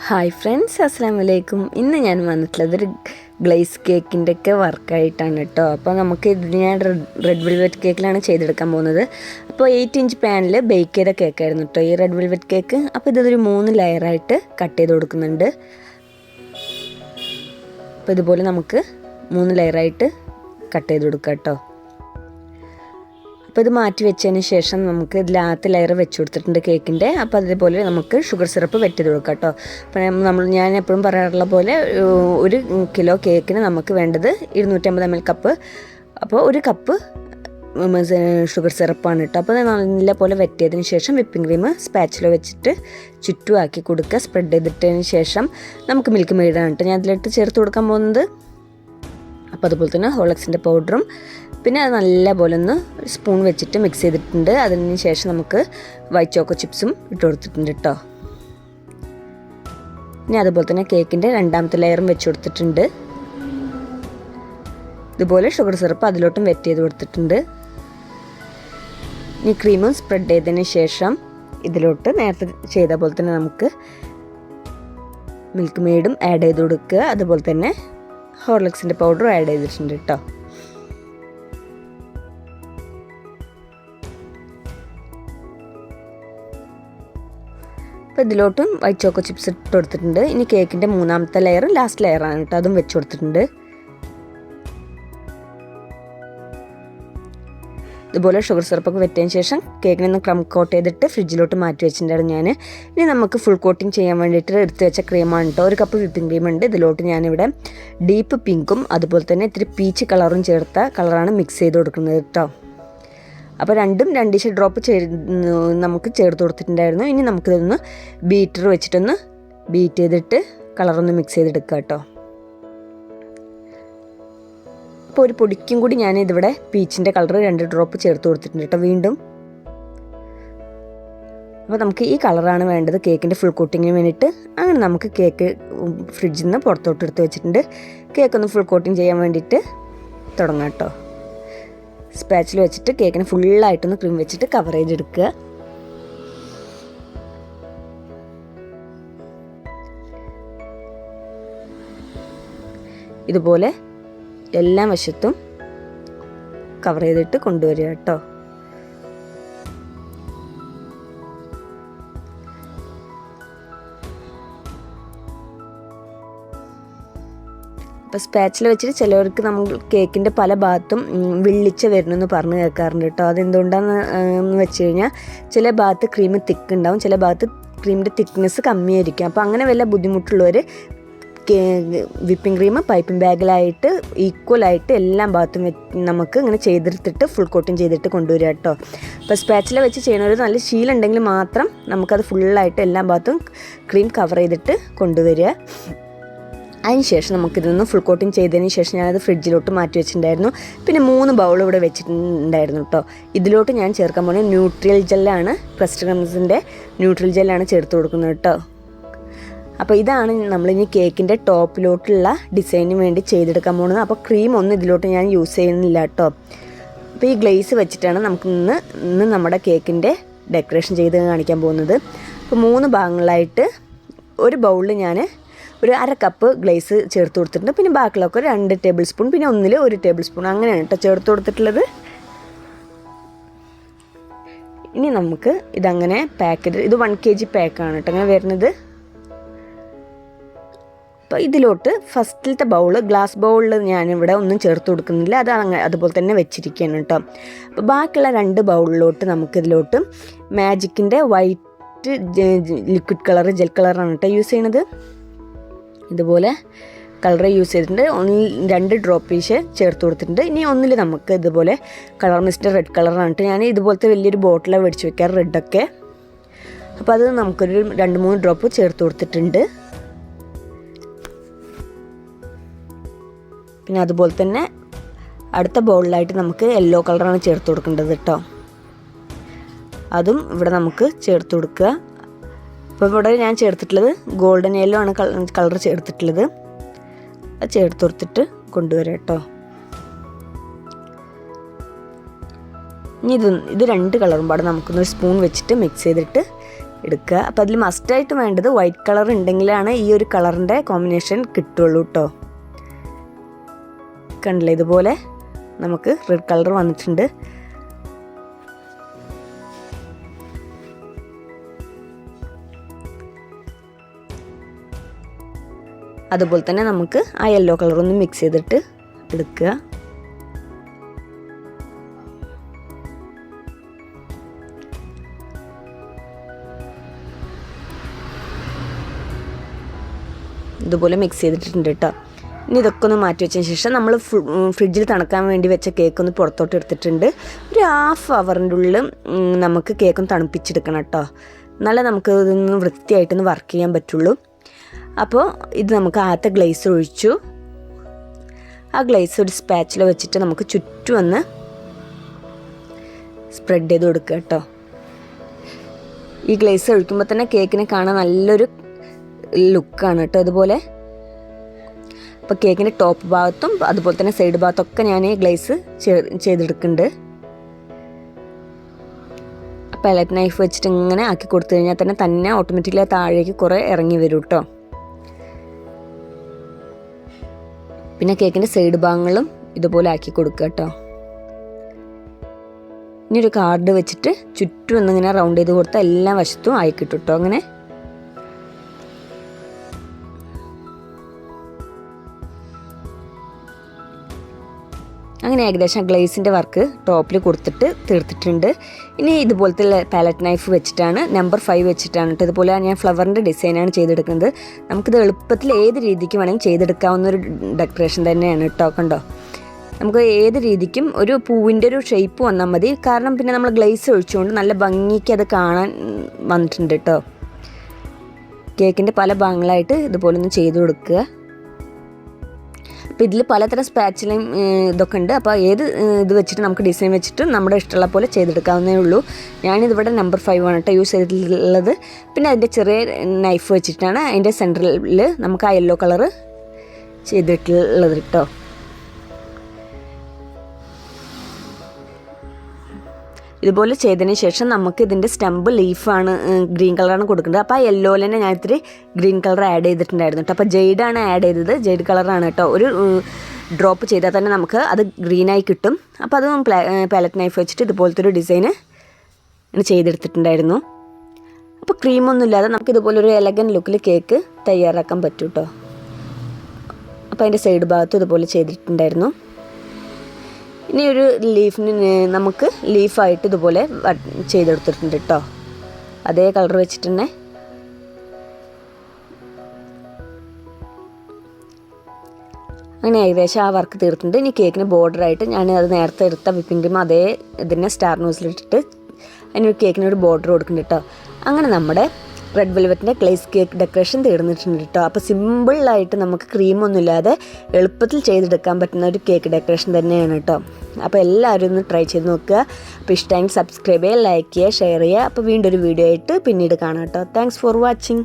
Hi friends, അസ്സാം വലൈക്കും. ഇന്ന് ഞാൻ വന്നിട്ടുള്ളത് ഒരു ഗ്ലേസ് കേക്കിൻ്റെ ഒക്കെ വർക്കായിട്ടാണ് കേട്ടോ. അപ്പോൾ നമുക്ക് ഇത് ഞാൻ റെഡ് വെൽവെറ്റ് കേക്കിലാണ് ചെയ്തെടുക്കാൻ പോകുന്നത്. അപ്പോൾ 8 ഇഞ്ച് പാനിൽ ബേക്ക് ചെയ്ത കേക്കായിരുന്നു കേട്ടോ ഈ റെഡ് വെൽവെറ്റ് കേക്ക്. അപ്പോൾ ഇതൊരു 3 ലെയറായിട്ട് കട്ട് ചെയ്ത് കൊടുക്കുന്നുണ്ട്. അപ്പോൾ ഇതുപോലെ നമുക്ക് 3 ലെയറായിട്ട് കട്ട് ചെയ്ത് കൊടുക്കാം കേട്ടോ. അപ്പോൾ ഇത് മാറ്റി വെച്ചതിന് ശേഷം നമുക്ക് ഇതിലകത്ത് ലെയർ വെച്ച് കൊടുത്തിട്ടുണ്ട് കേക്കിൻ്റെ. അപ്പോൾ അതേപോലെ നമുക്ക് ഷുഗർ സിറപ്പ് വെറ്റ് ചെയ്ത് കൊടുക്കാം കേട്ടോ. അപ്പോൾ ഞാൻ എപ്പോഴും പറയാറുള്ള പോലെ 1 കിലോ കേക്കിന് നമുക്ക് വേണ്ടത് 250 ml കപ്പ്. അപ്പോൾ 1 കപ്പ് ഷുഗർ സിറപ്പാണ് കേട്ടോ. അപ്പോൾ നല്ല പോലെ വെറ്റ് ചെയ്തതിന് ശേഷം വിപ്പിംഗ് ക്രീം സ്പാച്ചിലോ വെച്ചിട്ട് ചുറ്റുമാക്കി കൊടുക്കുക. സ്പ്രെഡ് ചെയ്തിട്ടതിന് ശേഷം നമുക്ക് മിൽക്ക് മെയ്ഡാണ് കേട്ടോ ഞാൻ അതിലിട്ട് ചേർത്ത് കൊടുക്കാൻ പോകുന്നത്. അപ്പോൾ അതുപോലെ തന്നെ ഹോർലിക്സിൻ്റെ പൗഡറും പിന്നെ അത് നല്ലപോലെ ഒന്ന് സ്പൂൺ വെച്ചിട്ട് മിക്സ് ചെയ്തിട്ടുണ്ട്. അതിന് ശേഷം നമുക്ക് വൈറ്റ് ചോക്കോ ചിപ്സും ഇട്ട് കൊടുത്തിട്ടുണ്ട് കേട്ടോ. ഇനി അതുപോലെ തന്നെ കേക്കിൻ്റെ 2ാമത്തെ ലെയറും വെച്ച് കൊടുത്തിട്ടുണ്ട്. ഇതുപോലെ ഷുഗർ സിറപ്പ് അതിലോട്ടും വെറ്റ് ചെയ്ത് കൊടുത്തിട്ടുണ്ട്. ഇനി ക്രീമും സ്പ്രെഡ് ചെയ്തതിന് ശേഷം ഇതിലോട്ട് നേരത്തെ ചെയ്ത പോലെ തന്നെ നമുക്ക് മിൽക്ക് മെയ്ഡും ആഡ് ചെയ്ത് കൊടുക്കുക. അതുപോലെ തന്നെ ഹോർലിക്സിൻ്റെ പൗഡറും ആഡ് ചെയ്തിട്ടുണ്ട് കേട്ടോ. അപ്പോൾ ഇതിലോട്ടും വൈറ്റ് ചോക്കോ ചിപ്സ് ഇട്ട് കൊടുത്തിട്ടുണ്ട്. ഇനി കേക്കിൻ്റെ 3ാമത്തെ ലെയർ ലാസ്റ്റ് ലെയറാണ് കേട്ടോ, അതും വെച്ച് കൊടുത്തിട്ടുണ്ട്. ഇതുപോലെ ഷുഗർ സിറപ്പൊക്കെ വെറ്റതിന് ശേഷം കേക്കിനെ ഒന്ന് ക്രം കോട്ട് ചെയ്തിട്ട് ഫ്രിഡ്ജിലോട്ട് മാറ്റി വെച്ചിട്ടുണ്ടായിരുന്നു ഞാൻ. ഇനി നമുക്ക് ഫുൾ കോട്ടിങ് ചെയ്യാൻ വേണ്ടിയിട്ട് എടുത്ത് വെച്ച ക്രീമാണ് കേട്ടോ. 1 കപ്പ് വിപ്പിംഗ് ക്രീം ഉണ്ട്. ഇതിലോട്ട് ഞാനിവിടെ ഡീപ്പ് പിങ്കും അതുപോലെ തന്നെ ഇത്തിരി പീച്ച് കളറും ചേർത്ത കളറാണ് മിക്സ് ചെയ്ത് കൊടുക്കുന്നത് കേട്ടോ. അപ്പോൾ 2 ഡ്രോപ്പ് നമുക്ക് ചേർത്ത് കൊടുത്തിട്ടുണ്ടായിരുന്നു. ഇനി നമുക്കിതൊന്ന് ബീറ്റർ വെച്ചിട്ടൊന്ന് ബീറ്റ് ചെയ്തിട്ട് കളറൊന്ന് മിക്സ് ചെയ്തെടുക്കുക കേട്ടോ. അപ്പോൾ ഒരു പൊടിക്കും കൂടി ഞാനിതിവിടെ പീച്ചിൻ്റെ കളർ 2 ഡ്രോപ്പ് ചേർത്ത് കൊടുത്തിട്ടുണ്ട് കേട്ടോ വീണ്ടും. അപ്പോൾ നമുക്ക് ഈ കളറാണ് വേണ്ടത് കേക്കിൻ്റെ ഫുൾ കോട്ടിങ്ങിന് വേണ്ടിയിട്ട്. അങ്ങനെ നമുക്ക് കേക്ക് ഫ്രിഡ്ജിൽ നിന്ന് പുറത്തോട്ട് എടുത്ത് വെച്ചിട്ടുണ്ട്. കേക്കൊന്ന് ഫുൾ കോട്ടിങ് ചെയ്യാൻ വേണ്ടിയിട്ട് തുടങ്ങാം കേട്ടോ. സ്പാച്ചിൽ വെച്ചിട്ട് കേക്കിന് ഫുള്ളായിട്ടൊന്ന് ക്രീം വെച്ചിട്ട് കവർ ചെയ്തെടുക്കുക. ഇതുപോലെ എല്ലാ വശത്തും കവർ ചെയ്തിട്ട് കൊണ്ടുവരിക കേട്ടോ. അപ്പോൾ സ്പാച്ചിൽ വെച്ചിട്ട് ചിലവർക്ക് നമ്മൾ കേക്കിൻ്റെ പല ഭാഗത്തും വിള്ളിച്ച വരണമെന്ന് പറഞ്ഞ് കേൾക്കാറുണ്ട് കേട്ടോ. അതെന്തുകൊണ്ടാണെന്ന് വെച്ച് കഴിഞ്ഞാൽ ചില ഭാഗത്ത് ക്രീം തിക്ക് ഉണ്ടാവും, ചില ഭാഗത്ത് ക്രീമിൻ്റെ തിക്നെസ് കമ്മിയായിരിക്കും. അപ്പോൾ അങ്ങനെ വല്ല ബുദ്ധിമുട്ടുള്ളവർ വിപ്പിംഗ് ക്രീം പൈപ്പിംഗ് ബാഗിലായിട്ട് ഈക്വലായിട്ട് എല്ലാ ഭാഗത്തും നമുക്ക് ഇങ്ങനെ ചെയ്തെടുത്തിട്ട് ഫുൾ കോട്ടിങ് ചെയ്തിട്ട് കൊണ്ടുവരിക കേട്ടോ. അപ്പോൾ സ്പാച്ചില വെച്ച് ചെയ്യണൊരു നല്ല ശീലം ഉണ്ടെങ്കിൽ മാത്രം നമുക്കത് ഫുള്ളായിട്ട് എല്ലാ ഭാഗത്തും ക്രീം കവർ ചെയ്തിട്ട് കൊണ്ടുവരിക. അതിനുശേഷം നമുക്കിതൊന്ന് ഫുൾ കോട്ടിങ് ചെയ്തതിന് ശേഷം ഞാനത് ഫ്രിഡ്ജിലോട്ട് മാറ്റി വെച്ചിട്ടുണ്ടായിരുന്നു. പിന്നെ 3 ബൗൾ ഇവിടെ വെച്ചിട്ടുണ്ടായിരുന്നു കേട്ടോ. ഇതിലോട്ട് ഞാൻ ചേർക്കാൻ പോകുന്നത് ന്യൂട്രിയൽ ജെല്ലാണ്, ക്രസ്റ്റ് ക്രംസിൻ്റെ ന്യൂട്രിയൽ ജെല്ലാണ് ചേർത്ത് കൊടുക്കുന്നത് കേട്ടോ. അപ്പോൾ ഇതാണ് നമ്മളിനി കേക്കിൻ്റെ ടോപ്പിലോട്ടുള്ള ഡിസൈനിന് വേണ്ടി ചെയ്തെടുക്കാൻ പോകുന്നത്. അപ്പോൾ ക്രീം ഒന്നും ഇതിലോട്ട് ഞാൻ യൂസ് ചെയ്യുന്നില്ല കേട്ടോ. അപ്പോൾ ഈ ഗ്ലേസ് വെച്ചിട്ടാണ് നമുക്ക് ഇന്ന് നമ്മുടെ കേക്കിൻ്റെ ഡെക്കറേഷൻ ചെയ്ത് കാണിക്കാൻ പോകുന്നത്. അപ്പോൾ 3 ഭാഗങ്ങളായിട്ട് ഒരു ബൗളിൽ ഞാൻ ഒരു 1/2 കപ്പ് ഗ്ലേസ് ചേർത്ത് കൊടുത്തിട്ടുണ്ട്. പിന്നെ ബാക്കിയുള്ളതൊക്കെ 2 ടേബിൾ സ്പൂൺ, പിന്നെ 1 ടേബിൾ സ്പൂൺ അങ്ങനെയാണ് കേട്ടോ ചേർത്ത് കൊടുത്തിട്ടുള്ളത്. ഇനി നമുക്ക് ഇതങ്ങനെ പാക്ക് ചെയ്ത്, ഇത് 1 kg പാക്കാണ് കേട്ടോ അങ്ങനെ വരുന്നത്. അപ്പോൾ ഇതിലോട്ട് ഫസ്റ്റിലത്തെ ബൗള് ഗ്ലാസ് ബൗളിൽ ഞാനിവിടെ ഒന്നും ചേർത്ത് കൊടുക്കുന്നില്ല, അത് അതുപോലെ തന്നെ വെച്ചിരിക്കുകയാണ് കേട്ടോ. അപ്പോൾ ബാക്കിയുള്ള 2 ബൗളിലോട്ട് നമുക്കിതിലോട്ട് മാജിക്കിൻ്റെ വൈറ്റ് ലിക്വിഡ് കളർ ജെൽ കളറാണ് കേട്ടോ യൂസ് ചെയ്യണത്. ഇതുപോലെ കളർ യൂസ് ചെയ്തിട്ടുണ്ട്. 2 ഡ്രോപ്പ് പീസ് ചേർത്ത് കൊടുത്തിട്ടുണ്ട്. ഇനി 1 നമുക്ക് ഇതുപോലെ കളർ മിസ്റ്റ് റെഡ് കളറാണ് കേട്ടോ. ഞാൻ ഇതുപോലത്തെ വലിയൊരു ബോട്ടിലാണ് മേടിച്ച് വെക്കാറ് റെഡൊക്കെ. അപ്പോൾ അത് നമുക്കൊരു 2-3 ഡ്രോപ്പ് ചേർത്ത് കൊടുത്തിട്ടുണ്ട്. പിന്നെ അതുപോലെ തന്നെ അടുത്ത ബൗളിലായിട്ട് നമുക്ക് യെല്ലോ കളറാണ് ചേർത്ത് കൊടുക്കേണ്ടത് കേട്ടോ. അതും ഇവിടെ നമുക്ക് ചേർത്ത് കൊടുക്കുക. അപ്പോൾ ഇവിടെ ഞാൻ ചേർത്തിട്ടുള്ളത് ഗോൾഡൻ യെല്ലോ ആണ് കളർ ചേർത്തിട്ടുള്ളത്. അത് ചേർത്ത് കൊടുത്തിട്ട് കൊണ്ടുവരാം കേട്ടോ. ഇനി ഇത് 2 കളറും പാടെ നമുക്കൊന്ന് സ്പൂൺ വെച്ചിട്ട് മിക്സ് ചെയ്തിട്ട് എടുക്കുക. അപ്പോൾ അതിൽ മസ്റ്റായിട്ട് വേണ്ടത് വൈറ്റ് കളർ ഉണ്ടെങ്കിലാണ് ഈ ഒരു കളറിൻ്റെ കോമ്പിനേഷൻ കിട്ടുള്ളൂ കേട്ടോ. കണ്ടില്ലേ, ഇതുപോലെ നമുക്ക് റെഡ് കളർ വന്നിട്ടുണ്ട്. അതുപോലെ തന്നെ നമുക്ക് ആ യെല്ലോ കളറൊന്ന് മിക്സ് ചെയ്തിട്ട് എടുക്കുക. ഇതുപോലെ മിക്സ് ചെയ്തിട്ടുണ്ട് കേട്ടോ. ഇനി ഇതൊക്കെ ഒന്ന് മാറ്റി വെച്ചതിന് ശേഷം നമ്മൾ ഫ്രിഡ്ജിൽ തണുക്കാൻ വേണ്ടി വെച്ച കേക്ക് ഒന്ന് പുറത്തോട്ട് എടുത്തിട്ടുണ്ട്. ഒരു ഹാഫ് അവറിൻ്റെ ഉള്ളിൽ നമുക്ക് കേക്കൊന്ന് തണുപ്പിച്ചെടുക്കണം കേട്ടോ. എന്നാലേ നമുക്ക് ഇതൊന്ന് വൃത്തിയായിട്ടൊന്ന് വർക്ക് ചെയ്യാൻ പറ്റുള്ളൂ. അപ്പോൾ ഇത് നമുക്ക് ആദ്യത്തെ ഗ്ലേസ് ഒഴിച്ചു. ആ ഗ്ലേസ് ഒരു സ്പാച്ചിൽ വെച്ചിട്ട് നമുക്ക് ചുറ്റും ഒന്ന് സ്പ്രെഡ് ചെയ്ത് കൊടുക്കുക കേട്ടോ. ഈ ഗ്ലേസ് ഒഴിക്കുമ്പോൾ തന്നെ കേക്കിനെ കാണാൻ നല്ലൊരു ലുക്കാണ് കേട്ടോ. അതുപോലെ അപ്പോൾ കേക്കിൻ്റെ ടോപ്പ് ഭാഗത്തും അതുപോലെ തന്നെ സൈഡ് ഭാഗത്തൊക്കെ ഞാൻ ഗ്ലേസ് ചെയ്തെടുക്കുന്നുണ്ട്. പാലറ്റ് നൈഫ് വെച്ചിട്ട് ഇങ്ങനെ ആക്കി കൊടുത്തു കഴിഞ്ഞാൽ തന്നെ ഓട്ടോമാറ്റിക്കലി താഴേക്ക് കുറേ ഇറങ്ങി വരും കേട്ടോ. പിന്നെ കേക്കിൻ്റെ സൈഡ് ഭാഗങ്ങളും ഇതുപോലെ ആക്കി കൊടുക്കുക കേട്ടോ. ഇനി ഒരു കാർഡ് വെച്ചിട്ട് ചുറ്റും ഒന്നിങ്ങനെ റൗണ്ട് ചെയ്ത് കൊടുത്താൽ എല്ലാ വശത്തും ആയി കിട്ടും കേട്ടോ. അങ്ങനെ ഏകദേശം ഗ്ലേസിൻ്റെ വർക്ക് ടോപ്പിൽ കൊടുത്തിട്ട് തീർത്തിട്ടുണ്ട്. ഇനി ഇതുപോലത്തെ പാലറ്റ് നൈഫ് വെച്ചിട്ടാണ് നമ്പർ 5 വെച്ചിട്ടാണ് കേട്ടോ. ഇതുപോലെ ഞാൻ ഫ്ലവറിൻ്റെ ഡിസൈനാണ് ചെയ്തെടുക്കുന്നത്. നമുക്കിത് എളുപ്പത്തിൽ ഏത് രീതിക്ക് വേണമെങ്കിൽ ചെയ്തെടുക്കാവുന്ന ഒരു ഡെക്കറേഷൻ തന്നെയാണ് കേട്ടോ. കണ്ടോ, നമുക്ക് ഏത് രീതിക്കും ഒരു പൂവിൻ്റെ ഒരു ഷേപ്പ് വന്നാൽ മതി. കാരണം പിന്നെ നമ്മൾ ഗ്ലേസ് ഒഴിച്ചുകൊണ്ട് നല്ല ഭംഗിക്ക് അത് കാണാൻ വന്നിട്ടുണ്ട് കേട്ടോ. കേക്കിൻ്റെ പല ഭാഗങ്ങളായിട്ട് ഇതുപോലെ ഒന്ന് ചെയ്ത് കൊടുക്കുക. അപ്പോൾ ഇതിൽ പലതരം സ്പാച്ചിലും ഇതൊക്കെ ഉണ്ട്. അപ്പോൾ ഏത് ഇത് വെച്ചിട്ട് നമുക്ക് ഡിസൈൻ വെച്ചിട്ട് നമ്മുടെ ഇഷ്ടമുള്ള പോലെ ചെയ്തെടുക്കാവുന്നേ ഉള്ളൂ. ഞാനിതിവിടെ നമ്പർ 5 ആണ് കേട്ടോ യൂസ് ചെയ്തിട്ടുള്ളത്. പിന്നെ അതിൻ്റെ ചെറിയ നൈഫ് വെച്ചിട്ടാണ് അതിൻ്റെ സെൻറ്ററിൽ നമുക്ക് ആ യെല്ലോ കളറ് ചെയ്തിട്ടുള്ളത് കേട്ടോ. ഇതുപോലെ ചെയ്തതിന് ശേഷം നമുക്ക് ഇതിൻ്റെ സ്റ്റമ്പ് ലീഫാണ് ഗ്രീൻ കളറാണ് കൊടുക്കുന്നത്. അപ്പോൾ ആ യെല്ലോയിൽ തന്നെ ഞാൻ ഇത്തിരി ഗ്രീൻ കളർ ആഡ് ചെയ്തിട്ടുണ്ടായിരുന്നു കേട്ടോ. അപ്പോൾ ജെയ്ഡാണ് ആഡ് ചെയ്തത്, ജെയ്ഡ് കളറാണ് കേട്ടോ. ഒരു ഡ്രോപ്പ് ചെയ്താൽ തന്നെ നമുക്ക് അത് ഗ്രീനായി കിട്ടും. അപ്പോൾ അത് പാലറ്റ് നൈഫ് വെച്ചിട്ട് ഇതുപോലത്തെ ഒരു ഡിസൈന് ചെയ്തെടുത്തിട്ടുണ്ടായിരുന്നു. അപ്പോൾ ക്രീമൊന്നും ഇല്ലാതെ നമുക്ക് ഇതുപോലൊരു എലഗൻ ലുക്കിൽ കേക്ക് തയ്യാറാക്കാൻ പറ്റും കേട്ടോ. അപ്പോൾ അതിൻ്റെ സൈഡ് ഭാഗത്തും ഇതുപോലെ ചെയ്തിട്ടുണ്ടായിരുന്നു. ഇനി ഒരു ലീഫിന് നമുക്ക് ലീഫായിട്ട് ഇതുപോലെ ചെയ്തെടുത്തിട്ടുണ്ട് കേട്ടോ. അതേ കളർ വെച്ചിട്ട് തന്നെ അങ്ങനെ ഏകദേശം ആ വർക്ക് തീർത്തിട്ടുണ്ട്. ഇനി കേക്കിന് ബോർഡറായിട്ട് ഞാൻ അത് നേരത്തെ എടുത്ത വിപ്പിംഗ് ക്രീം അതേ ഇതിനെ സ്റ്റാർ നോസിലിട്ടിട്ട് അതിനൊരു കേക്കിനൊരു ബോർഡർ കൊടുക്കുന്നുണ്ട് കേട്ടോ. അങ്ങനെ നമ്മുടെ റെഡ് വെൽവെറ്റിൻ്റെ ഗ്ലേസ് കേക്ക് ഡെക്കറേഷൻ തീർന്നിട്ടുണ്ട് കേട്ടോ. അപ്പോൾ സിമ്പിളായിട്ട് നമുക്ക് ക്രീമൊന്നും ഇല്ലാതെ എളുപ്പത്തിൽ ചെയ്തെടുക്കാൻ പറ്റുന്ന ഒരു കേക്ക് ഡെക്കറേഷൻ തന്നെയാണ് കേട്ടോ. അപ്പോൾ എല്ലാവരും ഒന്ന് ട്രൈ ചെയ്ത് നോക്കുക. അപ്പോൾ ഇഷ്ടമെങ്കിൽ സബ്സ്ക്രൈബ് ചെയ്യുക, ലൈക്ക് ചെയ്യുക, ഷെയർ ചെയ്യുക. അപ്പോൾ വീണ്ടും ഒരു വീഡിയോ ആയിട്ട് പിന്നീട് കാണാം കേട്ടോ. Thanks for watching.